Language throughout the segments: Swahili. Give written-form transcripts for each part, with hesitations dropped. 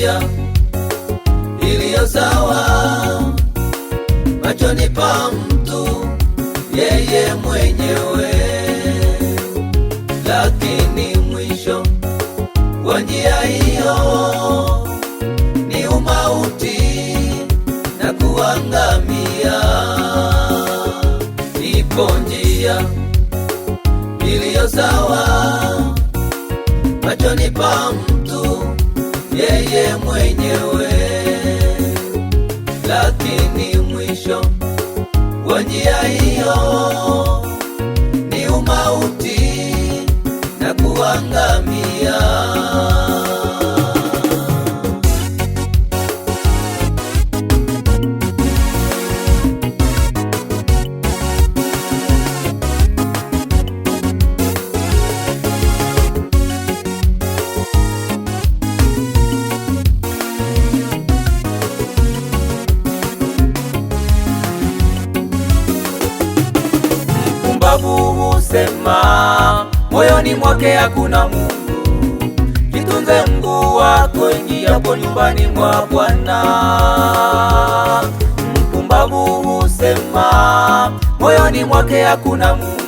njia iliyo sawa machoni pa mtu yeye mwenyewe, lakini mwisho wa njia hiyo ni umauti na kuangamia. Ipo njia iliyo sawa machoni pa mtu yeye mwenyewe, lakini mwisho wa njia hiyo ni umauti na kuangamia. Mpumbavu husema moyoni mwake hakuna Mungu. Jitunze mguu wako ingiapo nyumbani mwa Bwana. Mpumbavu husema moyoni mwake hakuna Mungu.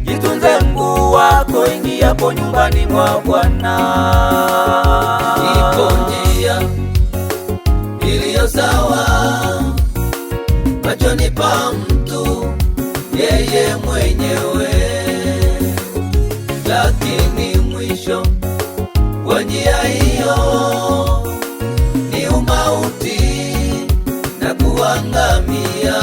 Jitunze mguu wako ingiapo nyumbani mwa Bwana. Ipo njia iliyo sawa machoni pa mtu yeye mwenyewe, lakini mwisho wa njia hiyo ni umauti na kuangamia.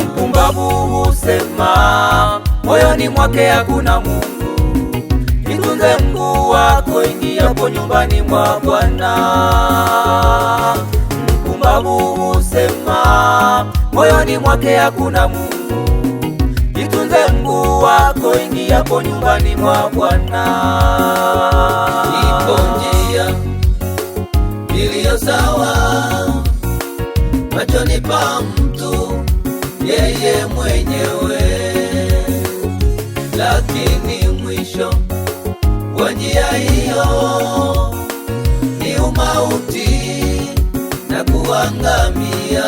Mpumbavu husema moyoni mwake hakuna Mungu. Jitunze mguu wako ingiapo nyumbani mwa Bwana. Mpumbavu husema moyoni mwake hakuna Mungu. Jitunze mguu wako ingiapo nyumbani mwa Bwana. Ipo njia iliyo sawa machoni pa mtu yeye mwenyewe, lakini mwisho wa njia hiyo ni umauti na kuangamia.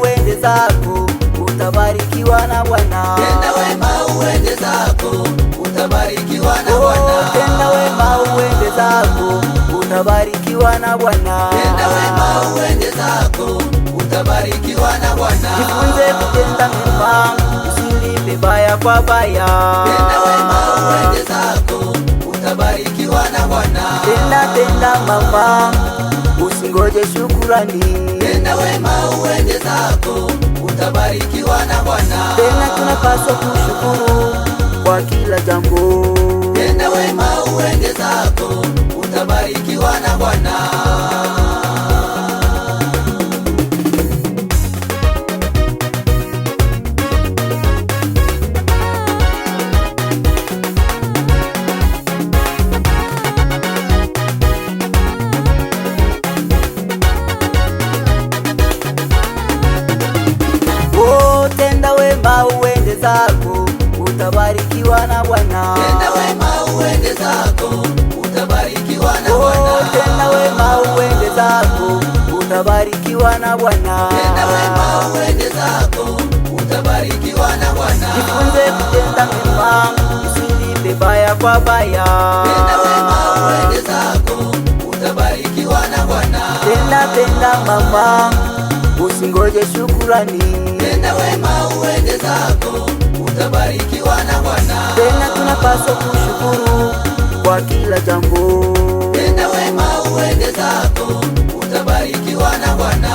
Uende zako utabarikiwa na Bwana. Tenda wema uende zako utabarikiwa na Bwana. Tenda wema uende zako utabarikiwa na Bwana. Tenda wema uende zako utabarikiwa na Bwana. Jifunze kutenda mema, usilipe baya kwa baya. Tenda wema uende zako utabarikiwa na Bwana. Tenda mama, usingoje shukurani. Tenda wema uende zako utabarikiwa na Bwana. Tena tunapaswa kushukuru kwa kila jambo. Tenda wema uende zako utabarikiwa na Bwana. Tenda wema uende zako utabarikiwa na Bwana. Tenda wema uende zako utabarikiwa na Bwana. Tenda wema uende zako utabarikiwa na Bwana. Tenda wema uende zako utabarikiwa na Bwana. Jifunze kutenda mema, usilipe baya kwa baya. Tenda wema uende zako utabarikiwa na Bwana. Tenda mama, usingoje shukurani. Tenda wema uende zako utabarikiwa na Bwana. Tena tunapaswa kushukuru kwa kila jambo. Tenda wema uende zako utabarikiwa na Bwana.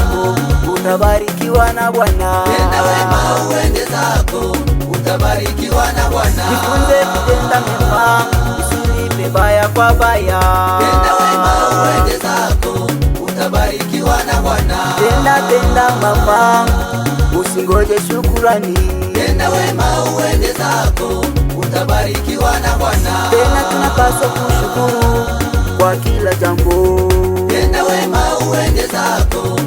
zako, utabarikiwa na Bwana. Tenda wema uende zako, utabarikiwa na Bwana. Jifunze kutenda mema, usilipe baya kwa baya. Tenda wema uende zako, utabarikiwa na Bwana. Tenda mama, usingoje shukurani. Tenda wema uende zako, utabarikiwa na Bwana. Tena tunapaswa kushukuru kwa kila jambo. Tenda wema uende zako,